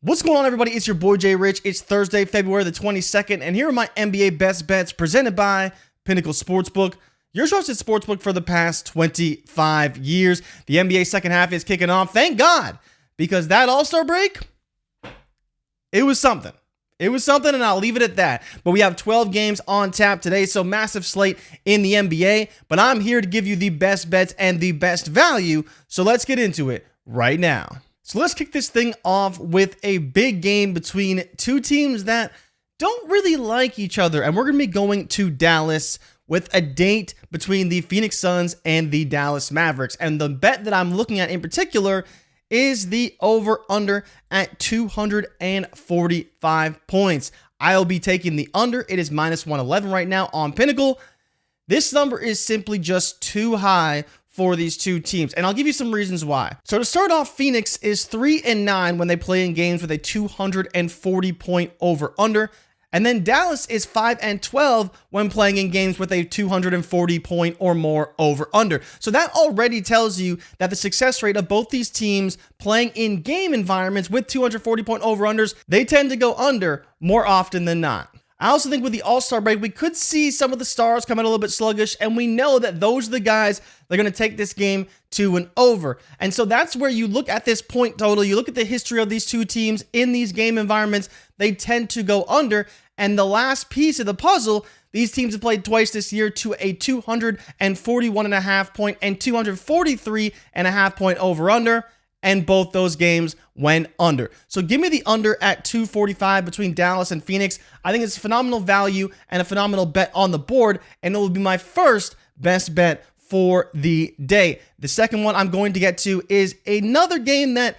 What's going on, everybody? It's your boy Jay Rich. It's Thursday, February the 22nd, and here are my NBA best bets presented by Pinnacle Sportsbook, your trusted sportsbook for the past 25 years. The NBA second half is kicking off. Thank God, because that All-Star break, it was something. It was something, and I'll leave it at that. But we have 12 games on tap today, so massive slate in the NBA. But I'm here to give you the best bets and the best value, so let's get into it right now. So let's kick this thing off with a big game between two teams that don't really like each other. And we're going to be going to Dallas with a date between the Phoenix Suns and the Dallas Mavericks. And the bet that I'm looking at in particular is the over-under at 245 points. I'll be taking the under. It is minus 111 right now on Pinnacle. This number is simply just too high for these two teams, and I'll give you some reasons why. So to start off, Phoenix is 3-9 when they play in games with a 240 point over-under, and then Dallas is 5-12 when playing in games with a 240 point or more over-under. So that already tells you that the success rate of both these teams playing in game environments with 240 point over-unders, they tend to go under more often than not. I also think with the All-Star break, we could see some of the stars come out a little bit sluggish, and we know that those are the guys that are going to take this game to an over. And so that's where you look at this point total, you look at the history of these two teams in these game environments, they tend to go under. And the last piece of the puzzle, these teams have played twice this year to a 241.5 point and 243.5 point over-under. And both those games went under. So give me the under at 245 between Dallas and Phoenix. I think it's a phenomenal value and a phenomenal bet on the board, and it will be my first best bet for the day. The second one I'm going to get to is another game that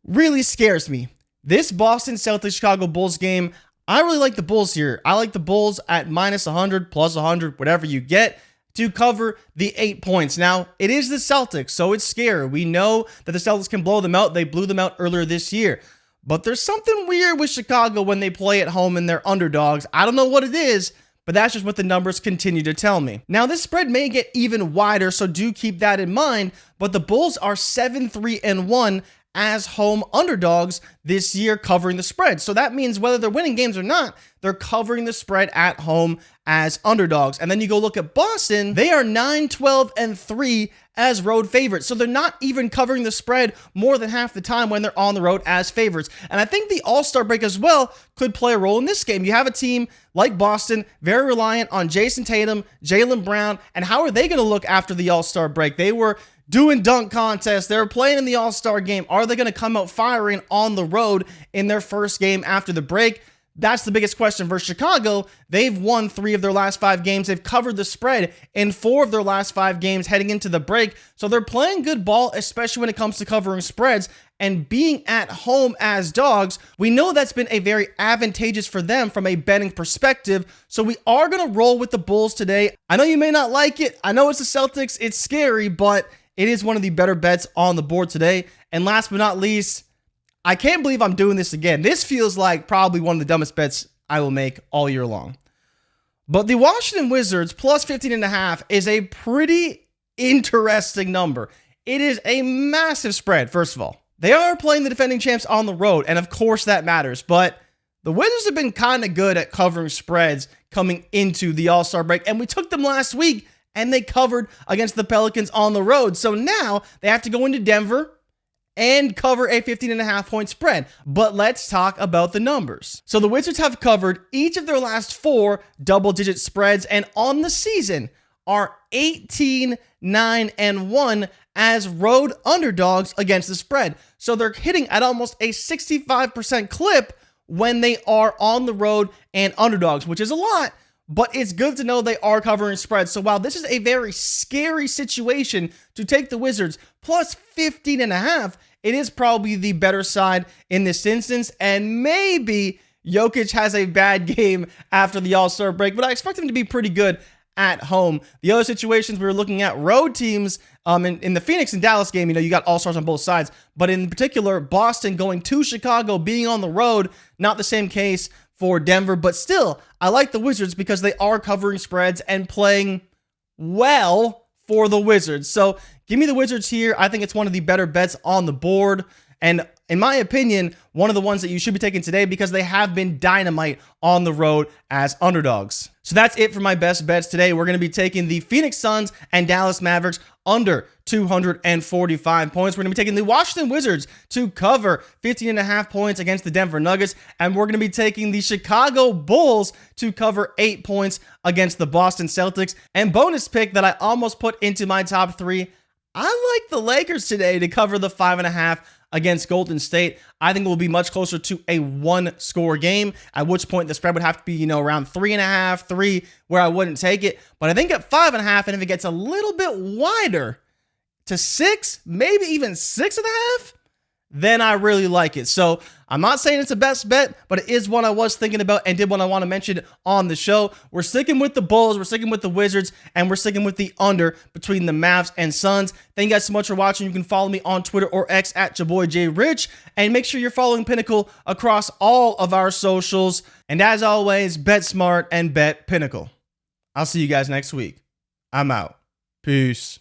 really scares me. This Boston Celtics Chicago Bulls game, I really like the Bulls here. I like the Bulls at minus 100, plus 100, whatever you get, to cover the 8 points. Now, it is the Celtics, so it's scary. We know that the Celtics can blow them out. They blew them out earlier this year. But there's something weird with Chicago when they play at home and they're underdogs. I don't know what it is, but that's just what the numbers continue to tell me. Now, this spread may get even wider, so do keep that in mind. But the Bulls are 7-3-1 as home underdogs this year, covering the spread. So that means whether they're winning games or not, they're covering the spread at home as underdogs. And then you go look at Boston, they are 9-12-3 as road favorites. So they're not even covering the spread more than half the time when they're on the road as favorites. And I think the All-Star break as well could play a role in this game. You have a team like Boston, very reliant on Jason Tatum, Jaylen Brown, and how are they going to look after the All-Star break? They were doing dunk contests. They were playing in the All-Star game. Are they going to come out firing on the road in their first game after the break? That's the biggest question for Chicago. They've won 3 of their last 5 games. They've covered the spread in 4 of their last 5 games heading into the break. So they're playing good ball, especially when it comes to covering spreads and being at home as dogs. We know that's been a very advantageous for them from a betting perspective. So we are going to roll with the Bulls today. I know you may not like it. I know it's the Celtics. It's scary, but it is one of the better bets on the board today. And last but not least, I can't believe I'm doing this again. This feels like probably one of the dumbest bets I will make all year long. But the Washington Wizards plus 15.5 is a pretty interesting number. It is a massive spread, first of all. They are playing the defending champs on the road, and of course that matters. But the Wizards have been kind of good at covering spreads coming into the All-Star break, and we took them last week, and they covered against the Pelicans on the road. So now they have to go into Denver and cover a 15.5 point spread. But let's talk about the numbers. So the Wizards have covered each of their last 4 double-digit spreads, and on the season are 18-9-1 as road underdogs against the spread. So they're hitting at almost a 65% clip when they are on the road and underdogs, which is a lot. But it's good to know they are covering spreads. So while this is a very scary situation to take the Wizards plus 15.5, it is probably the better side in this instance. And maybe Jokic has a bad game after the All-Star break, but I expect him to be pretty good at home. The other situations we were looking at, road teams in the Phoenix and Dallas game, you got All-Stars on both sides. But in particular, Boston going to Chicago, being on the road, not the same case for Denver, but still, I like the Wizards because they are covering spreads and playing well for the Wizards. So give me the Wizards here. I think it's one of the better bets on the board. And in my opinion, one of the ones that you should be taking today because they have been dynamite on the road as underdogs. So that's it for my best bets today. We're going to be taking the Phoenix Suns and Dallas Mavericks under 245 points. We're going to be taking the Washington Wizards to cover 15.5 points against the Denver Nuggets. And we're going to be taking the Chicago Bulls to cover 8 points against the Boston Celtics. And bonus pick that I almost put into my top 3, I like the Lakers today to cover the 5.5 against Golden State. I think it will be much closer to a 1-score game, at which point the spread would have to be, around 3.5, 3, where I wouldn't take it. But I think at 5.5, and if it gets a little bit wider to 6, maybe even 6.5, then I really like it. So I'm not saying it's a best bet, but it is one I was thinking about and did what I want to mention on the show. We're sticking with the Bulls, we're sticking with the Wizards, and we're sticking with the under between the Mavs and Suns. Thank you guys so much for watching. You can follow me on Twitter or X at @JaboyJRich, and make sure you're following Pinnacle across all of our socials. And as always, bet smart and bet Pinnacle. I'll see you guys next week. I'm out. Peace.